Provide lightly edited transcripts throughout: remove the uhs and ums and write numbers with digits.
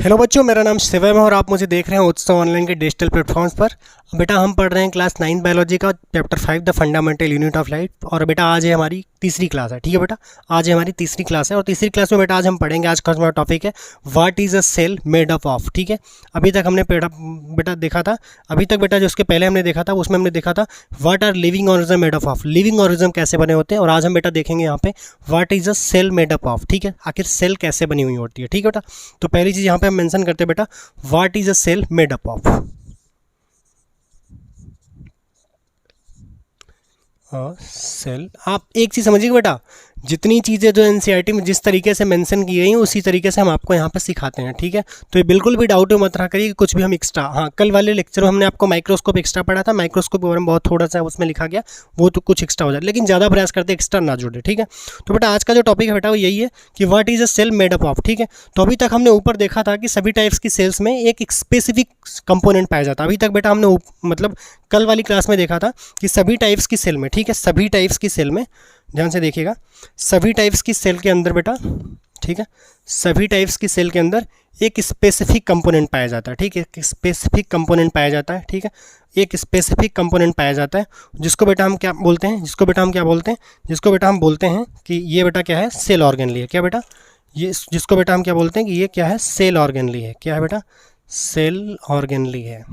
Hello बच्चों, मेरा नाम शिवम है और आप मुझे देख रहे हैं उत्सव ऑनलाइन के डिजिटल प्लेटफॉर्म्स पर। बेटा हम पढ़ रहे हैं क्लास 9 बायोलॉजी का chapter 5 the fundamental unit of life. और बेटा आज है हमारी तीसरी क्लास है। ठीक है बेटा, आज है हमारी तीसरी क्लास है और तीसरी क्लास में बेटा आज हम पढ़ेंगे, आज का हमारा टॉपिक है what is a cell made up of. ठीक है, अभी तक हमने बेटा देखा था, अभी तक बेटा जो उसके पहले हमने देखा था उसमें हमने देखा था what are living organism made up of, living organism कैसे बने होते हैं। और आज हम बेटा देखेंगे यहाँ पे what is a cell made up of. ठीक है, आखिर सेल कैसे बनी हुई होती है। ठीक है बेटा, तो पहली चीज़ यहाँ पे हम मेंशन करते हैं बेटा what is a cell made up of. Cell, आप एक चीज़ समझिएगा बेटा, जितनी चीज़ें जो एनसीईआरटी में जिस तरीके से मेंशन की गई हैं उसी तरीके से हम आपको यहाँ पे सिखाते हैं। ठीक है, तो ये बिल्कुल भी डाउट मत रहा करिए कि कुछ भी हम एक्स्ट्रा, हाँ कल वाले लेक्चर में हमने आपको माइक्रोस्कोप एक्स्ट्रा पढ़ा था, माइक्रोस्कोप के बारे में बहुत थोड़ा सा उसमें लिखा गया, वो तो कुछ एक्स्ट्रा हो जाए, लेकिन ज़्यादा प्रयास करते एक्स्ट्रा ना जोड़े। ठीक है, तो बेटा आज का जो टॉपिक है बेटा वो यही है कि what is a cell made up of. ठीक है, तो अभी तक हमने ऊपर देखा था कि सभी टाइप्स की सेल्स में एक स्पेसिफिक कंपोनेंट पाया जाता है। अभी तक बेटा हमने मतलब कल वाली क्लास में देखा था कि सभी टाइप्स की सेल में, ठीक है, सभी टाइप्स की सेल में ध्यान से देखिएगा, सभी टाइप्स की सेल के अंदर बेटा, ठीक है, सभी टाइप्स की सेल के अंदर एक स्पेसिफिक कंपोनेंट पाया जाता है। ठीक है, एक स्पेसिफिक कंपोनेंट पाया जाता है। ठीक है, एक स्पेसिफिक कंपोनेंट पाया जाता है जिसको बेटा हम क्या बोलते हैं, जिसको बेटा हम क्या बोलते हैं, जिसको बेटा हम बोलते हैं कि ये बेटा क्या है, सेल ऑर्गेनली है। क्या बेटा, ये जिसको बेटा हम क्या बोलते हैं कि ये क्या है, सेल ऑर्गेनली है। क्या है बेटा, सेल ऑर्गेनली है,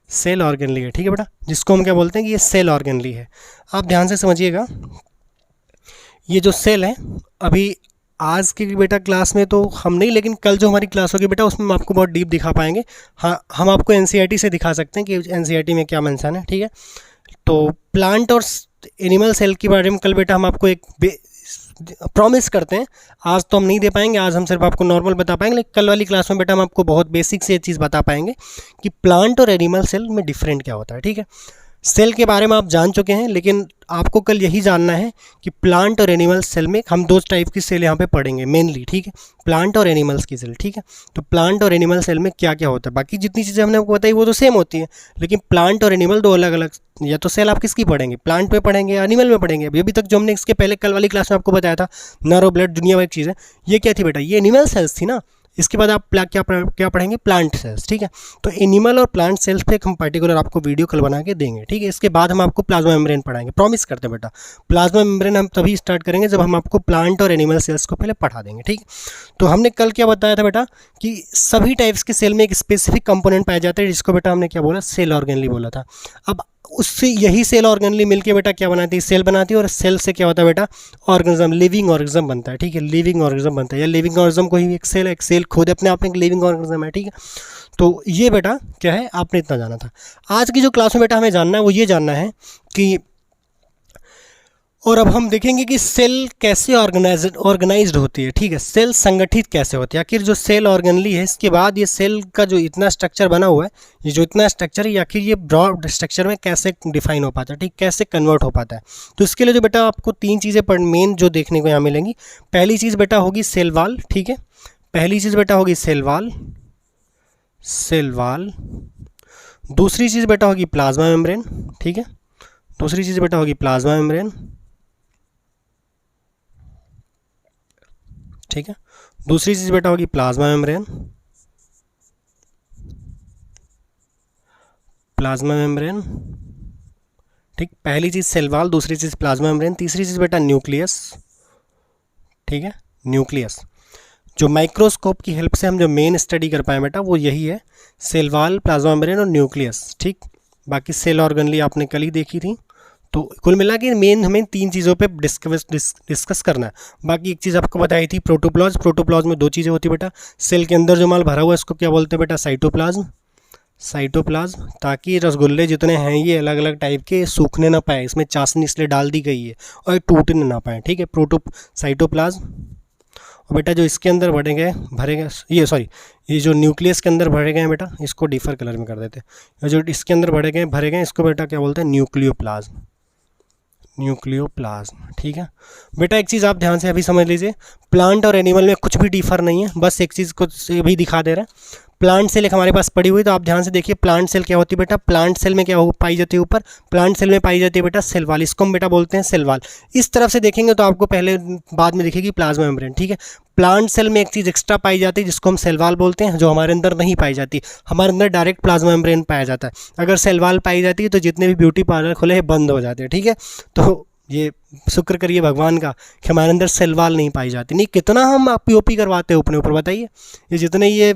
सेल ऑर्गेनली है। ठीक है बेटा, जिसको हम क्या बोलते हैं कि ये सेल ऑर्गेनली है। आप ध्यान से समझिएगा, ये जो सेल है, अभी आज की बेटा क्लास में तो हम नहीं, लेकिन कल जो हमारी क्लास होगी बेटा उसमें हम आपको बहुत डीप दिखा पाएंगे। हाँ, हम आपको एनसीईआरटी से दिखा सकते हैं कि एनसीईआरटी में क्या मेंशन है। ठीक है, तो प्लांट और एनिमल सेल के बारे में कल बेटा हम आपको एक प्रॉमिस करते हैं, आज तो हम नहीं दे पाएंगे, आज हम सिर्फ आपको नॉर्मल बता पाएंगे, लेकिन कल वाली क्लास में बेटा हम आपको बहुत बेसिक से चीज़ बता पाएंगे कि प्लांट और एनिमल सेल में डिफरेंट क्या होता है। ठीक है, सेल के बारे में आप जान चुके हैं, लेकिन आपको कल यही जानना है कि प्लांट और एनिमल सेल में हम दो टाइप की सेल यहाँ पे पढ़ेंगे मेनली। ठीक है, प्लांट और एनिमल्स की सेल। ठीक है, तो प्लांट और एनिमल सेल में क्या क्या होता है, बाकी जितनी चीज़ें हमने आपको बताई वो तो सेम होती हैं, लेकिन प्लांट और एनिमल दो अलग अलग, या तो सेल आप किसकी पढ़ेंगे, प्लांट पे पढ़ेंगे या एनिमल में पढ़ेंगे। अभी तक जो हमने इसके पहले कल वाली क्लास में आपको बताया था नर्व ब्लड दुनिया वाली चीज़ें, ये क्या थी बेटा, ये एनिमल सेल्स थी ना। इसके बाद आप क्या पढ़ेंगे, प्लांट सेल्स। ठीक है, तो एनिमल और प्लांट सेल्स पे हम पर्टिकुलर आपको वीडियो कल बना के देंगे। ठीक है, इसके बाद हम आपको प्लाज्मा मेम्ब्रेन पढ़ाएंगे, प्रॉमिस करते हैं बेटा। प्लाज्मा मेम्ब्रेन हम तभी स्टार्ट करेंगे जब हम आपको प्लांट और एनिमल सेल्स को पहले पढ़ा देंगे। ठीक, तो हमने कल क्या बताया था बेटा कि सभी टाइप्स के सेल में एक स्पेसिफिक कंपोनेंट पाया जाता है जिसको बेटा हमने क्या बोला, सेल ऑर्गेनली बोला था। अब उससे यही सेल ऑर्गेनली मिलके बेटा क्या बनाती है, सेल बनाती है, और सेल से क्या होता है बेटा, ऑर्गेनिज्म, लिविंग ऑर्गेनिज्म बनता है। ठीक है, लिविंग ऑर्गेनिज्म बनता है, या लिविंग ऑर्गेनिज्म कोई भी एक सेल है, एक सेल खुद अपने आप में एक लिविंग ऑर्गेनिज्म है। ठीक है, तो ये बेटा क्या है, आपने इतना जाना था। आज की जो क्लास में बेटा हमें जानना है वो ये जानना है कि, और अब हम देखेंगे कि सेल कैसे ऑर्गेनाइज्ड होती है। ठीक है, सेल संगठित कैसे होती है, आखिर जो सेल ऑर्गेनली है इसके बाद ये सेल का जो इतना स्ट्रक्चर बना हुआ है, ये जो इतना स्ट्रक्चर है, आखिर ये ब्रॉड स्ट्रक्चर में कैसे डिफाइन हो पाता है, ठीक, कैसे कन्वर्ट हो पाता है। तो इसके लिए जो बेटा आपको तीन चीज़ें मेन जो देखने को यहाँ मिलेंगी। पहली चीज़ बेटा होगी सेल वाल। ठीक है, पहली चीज़ बेटा होगी सेल वाल, सेल वाल। दूसरी चीज़ बेटा होगी प्लाज्मा मेम्ब्रेन। ठीक है, दूसरी चीज़ बेटा होगी प्लाज्मा मेम्ब्रेन। ठीक है, दूसरी चीज़ बेटा होगी प्लाज्मा मेम्ब्रेन, प्लाज्मा मेम्ब्रेन। ठीक, पहली चीज़ सेल वाल, दूसरी चीज़ प्लाज्मा मेम्ब्रेन, तीसरी चीज़ बेटा न्यूक्लियस। ठीक है, न्यूक्लियस। जो माइक्रोस्कोप की हेल्प से हम जो मेन स्टडी कर पाए बेटा वो यही है, सेल वाल, प्लाज्मा मेम्ब्रेन और न्यूक्लियस। ठीक, बाकी सेल ऑर्गेनली आपने कल ही देखी थी। तो कुल मिला के मेन हमें तीन चीज़ों पे डिस्कस करना है। बाकी एक चीज़ आपको बताई थी, प्रोटोप्लाज्म। प्रोटोप्लाज्म में दो चीज़ें होती है बेटा, सेल के अंदर जो माल भरा हुआ है इसको क्या बोलते हैं बेटा, साइटोप्लाज्म, साइटोप्लाज्म, ताकि रसगुल्ले जितने हैं ये अलग अलग टाइप के सूखने ना पाए, इसमें चाशनी इसलिए डाल दी गई है और ये टूटने ना पाए। ठीक है, साइटोप्लाज्म। और बेटा जो इसके अंदर भरे गए ये जो न्यूक्लियस के अंदर भरे गए हैं बेटा, इसको डिफर कलर में कर देते हैं, जो इसके अंदर भरे गए इसको बेटा क्या बोलते हैं, न्यूक्लियोप्लाज्म, न्यूक्लियोप्लाज्म। ठीक है बेटा, एक चीज़ आप ध्यान से अभी समझ लीजिए, प्लांट और एनिमल में कुछ भी डिफर नहीं है, बस एक चीज़ को भी दिखा दे रहे हैं। प्लांट सेल एक हमारे पास पड़ी हुई, तो आप ध्यान से देखिए प्लांट सेल क्या होती है बेटा, प्लांट सेल में क्या पाई जाती है ऊपर, प्लांट सेल में पाई जाती है बेटा सेल वाल, इसको हम बेटा बोलते हैं सेल वाल। इस तरफ से देखेंगे तो आपको पहले बाद में दिखेगी प्लाज्मा मेम्ब्रेन, ठीक है। प्लांट सेल में एक चीज़ एक्स्ट्रा पाई जाती है जिसको हम सेल वाल बोलते हैं, जो हमारे अंदर नहीं पाई जाती। हमारे अंदर डायरेक्ट प्लाज्मा मेम्ब्रेन पाया जाता है, अगर सेल वाल पाई जाती है तो जितने भी ब्यूटी पार्लर खुले हैं बंद हो जाते हैं, ठीक है। तो ये शुक्र करिए भगवान का कि हमारे अंदर सेल वाल नहीं पाई जाती। नहीं कितना हम पीओपी करवाते हैं अपने ऊपर, बताइए। ये जितने ये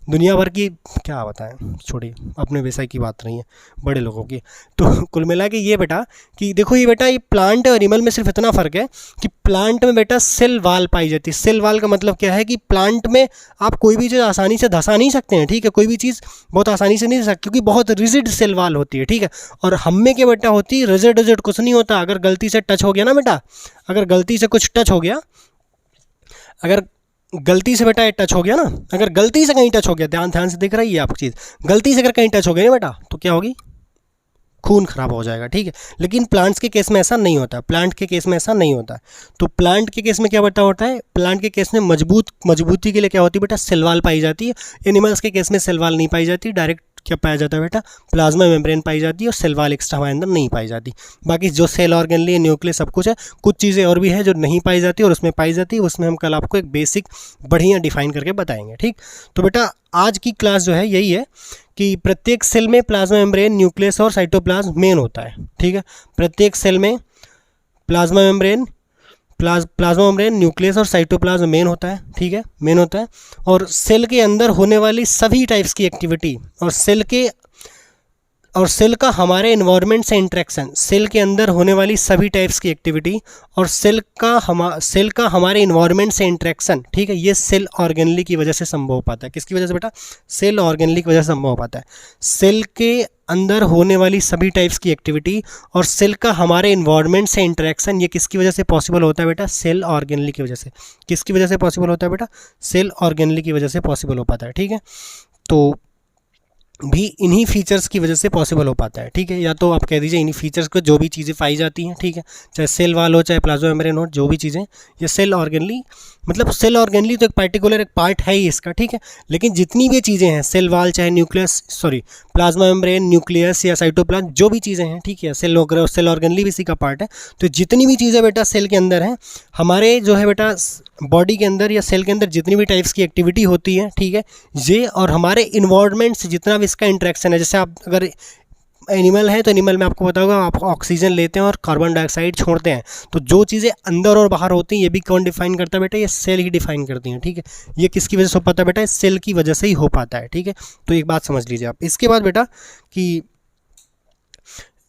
दुनिया भर की क्या बताएं, छोड़िए, अपने विषय की बात नहीं है, बड़े लोगों की। तो कुल मिला के ये बेटा कि देखो ये बेटा ये प्लांट और एनिमल में सिर्फ इतना फ़र्क है कि प्लांट में बेटा सेल वाल पाई जाती है। सेल वाल का मतलब क्या है कि प्लांट में आप कोई भी चीज़ आसानी से धंसा नहीं सकते हैं, ठीक है। कोई भी चीज़ बहुत आसानी से नहीं धंसा क्योंकि बहुत रिजिड सेल वाल होती है, ठीक है। और हम में क्या बेटा होती है, रिजिड कुछ नहीं होता। अगर गलती से टच हो गया ना बेटा, अगर गलती से कुछ टच हो गया, अगर गलती से बेटा ये टच हो गया ना, अगर गलती से कहीं टच हो गया, ध्यान से दिख रही है आपको चीज़, गलती से अगर कहीं टच हो गया ना बेटा तो क्या होगी, खून खराब हो जाएगा, ठीक है। लेकिन प्लांट्स के केस में ऐसा नहीं होता, प्लांट के केस में ऐसा नहीं होता। तो प्लांट के केस में क्या बेटा होता है, प्लांट के केस में मजबूती के लिए क्या होती है बेटा, सेल वाल पाई जाती है। एनिमल्स के केस में सेल वाल नहीं पाई जाती, डायरेक्ट क्या पाया जाता है बेटा, प्लाज्मा मेम्ब्रेन पाई जाती है और सेल वाल एक्स्ट्रा हमारे अंदर नहीं पाई जाती। बाकी जो सेल ऑर्गेनली, न्यूक्लियस सब कुछ है, कुछ चीज़ें और भी है जो नहीं पाई जाती और उसमें पाई जाती है, उसमें हम कल आपको एक बेसिक बढ़िया डिफाइन करके बताएंगे, ठीक। तो बेटा आज की क्लास जो है यही है कि प्रत्येक सेल में प्लाज्मा मेम्ब्रेन, न्यूक्लियस और साइटोप्लाज्म मेन होता है, ठीक है। प्रत्येक सेल में plasma membrane, plasma membrane, nucleus और साइटोप्लाज्म मेन होता है, ठीक है, मेन होता है। और सेल के अंदर होने वाली सभी टाइप्स की एक्टिविटी और सेल का हमारे इन्वायरमेंट से इंटरेक्शन, सेल के अंदर होने वाली सभी टाइप्स की एक्टिविटी और सेल का हमारे इन्वायरमेंट से इंटरेक्शन, ठीक है, ये सेल ऑर्गेनली की वजह से संभव हो पाता है। किसकी वजह से बेटा, सेल ऑर्गेनली की वजह से संभव हो पाता है। सेल के अंदर होने वाली सभी टाइप्स की एक्टिविटी और सेल का हमारे इन्वायरमेंट से इंटरेक्शन, ये किसकी वजह से पॉसिबल होता है बेटा, सेल ऑर्गेनली की वजह से। किसकी वजह से पॉसिबल होता है बेटा, सेल ऑर्गेनली की वजह से पॉसिबल हो पाता है, ठीक है। तो भी इन्हीं फीचर्स की वजह से पॉसिबल हो पाता है, ठीक है। या तो आप कह दीजिए इन्हीं फीचर्स को जो भी चीज़ें पाई जाती हैं, ठीक है, चाहे सेल वाल हो चाहे प्लाज्मा मेम्ब्रेन हो, जो भी चीज़ें ये सेल ऑर्गेनली, मतलब सेल ऑर्गेनली तो एक पार्टिकुलर एक पार्ट है ही इसका, ठीक है। लेकिन जितनी भी चीज़ें हैं, सेल वाल चाहे प्लाज्मा मेम्ब्रेन, न्यूक्लियस या साइटोप्लाज्म, जो भी चीज़ें हैं, ठीक है, सेल ऑर्गेनली भी इसी का पार्ट है। तो जितनी भी चीज़ें बेटा सेल के अंदर हैं, हमारे जो है बेटा बॉडी के अंदर या सेल के अंदर जितनी भी टाइप्स की एक्टिविटी होती है, ठीक है, ये और हमारे इन्वायरमेंट से जितना भी इसका इंटरेक्शन है, जैसे आप अगर एनिमल है तो एनिमल में आपको पता होगा आप ऑक्सीजन लेते हैं और कार्बन डाइऑक्साइड छोड़ते हैं, तो जो चीज़ें अंदर और बाहर होती हैं ये भी कौन डिफाइन करता है बेटा, ये सेल ही डिफाइन करती हैं, ठीक है। ये किसकी वजह से हो पाता है बेटा, सेल की वजह से ही हो पाता है, ठीक है। तो एक बात समझ लीजिए आप। इसके बाद बेटा कि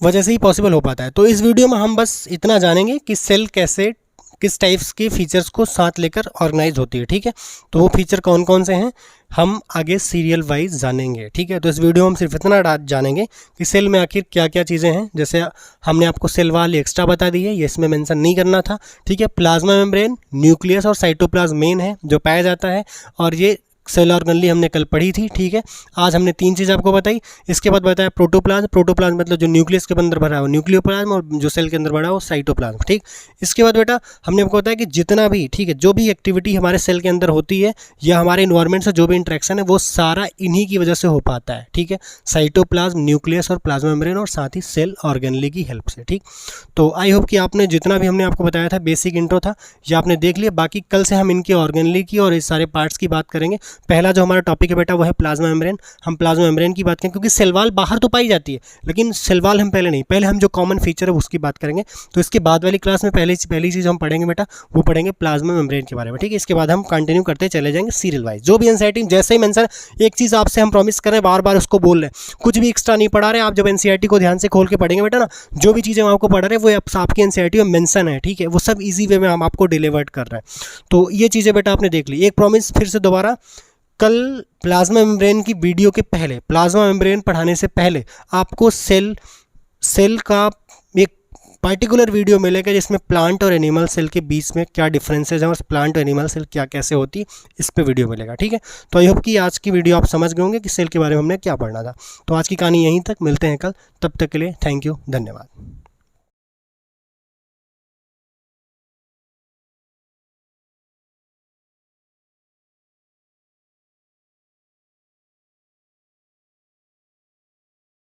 वजह से ही पॉसिबल हो पाता है। तो इस वीडियो में हम बस इतना जानेंगे कि सेल कैसे, किस टाइप्स के फीचर्स को साथ लेकर ऑर्गेनाइज होती है, ठीक है। तो वो फीचर कौन कौन से हैं हम आगे सीरियल वाइज जानेंगे, ठीक है। तो इस वीडियो में हम सिर्फ इतना जानेंगे कि सेल में आखिर क्या क्या चीज़ें हैं। जैसे हमने आपको सेल वाल एक्स्ट्रा बता दी है, ये इसमें मेंशन नहीं करना था, ठीक है। प्लाज्मा मेम्ब्रेन, न्यूक्लियस और साइटोप्लाज्म मेन है जो पाया जाता है, और ये सेल ऑर्गेनली हमने कल पढ़ी थी, ठीक है। आज हमने 3 चीज़ आपको बताई। इसके बाद बताया प्रोटोप्लाज्म मतलब जो न्यूक्लियस के अंदर भरा हो न्यूक्लियोप्लाज्म, और जो सेल के अंदर भरा हो साइटोप्लाज्म, ठीक। इसके बाद बेटा हमने आपको बताया कि जितना भी, ठीक है, जो भी एक्टिविटी हमारे सेल के अंदर होती है या हमारे इन्वायरमेंट से जो भी इंटरेक्शन है वो सारा इन्हीं की वजह से हो पाता है, ठीक है। साइटोप्लाज्म, न्यूक्लियस और प्लाज्मा मेम्ब्रेन और साथ ही सेल ऑर्गेनली की हेल्प से, ठीक। तो आई होप कि आपने जितना भी हमने आपको बताया था बेसिक इंट्रो था ये आपने देख लिया। बाकी कल से हम इनकी ऑर्गेनली की और इस सारे पार्ट्स की बात करेंगे। पहला जो हमारा टॉपिक है बेटा वो है प्लाज्मा मेम्ब्रेन। हम प्लाज्मा मेम्ब्रेन की बात करें क्योंकि सेल वाल बाहर तो पाई जाती है, लेकिन सेल वाल हम पहले हम जो कॉमन फीचर है उसकी बात करेंगे। तो इसके बाद वाली क्लास में पहली चीज़ हम पढ़ेंगे बेटा वो पढ़ेंगे प्लाज्मा मेम्ब्रेन के बारे में, ठीक है। इसके बाद हम कंटिन्यू करते चले जाएंगे सीरियल वाइज। जो भी एनसीईआरटी जैसे ही मेंशन, एक चीज़ आपसे हम प्रॉमिस कर रहे हैं, बार बार उसको बोल रहे हैं, कुछ भी एक्स्ट्रा नहीं पढ़ा रहे। आप जब एनसीईआरटी को ध्यान से खोल के पढ़ेंगे बेटा ना, जो भी चीज़ें हम आपको पढ़ा रहे हैं वो आपकी एनसीईआरटी में मेंशन है, ठीक है, वो सब ईजी वे में हम आपको डिलीवर्ड कर रहे हैं। तो ये चीज़ें बेटा आपने देख ली। एक प्रॉमिस फिर से दोबारा, कल प्लाज्मा मेम्ब्रेन की वीडियो के पहले, प्लाज्मा मेम्ब्रेन पढ़ाने से पहले आपको सेल का एक पार्टिकुलर वीडियो मिलेगा जिसमें प्लांट और एनिमल सेल के बीच में क्या डिफरेंसेस हैं और प्लांट और एनिमल सेल क्या कैसे होती है, इस पे वीडियो मिलेगा, ठीक है। तो आई होप कि आज की वीडियो आप समझ गए होंगे कि सेल के बारे में हमने क्या पढ़ना था। तो आज की कहानी यहीं तक, मिलते हैं कल, तब तक के लिए थैंक यू, धन्यवाद।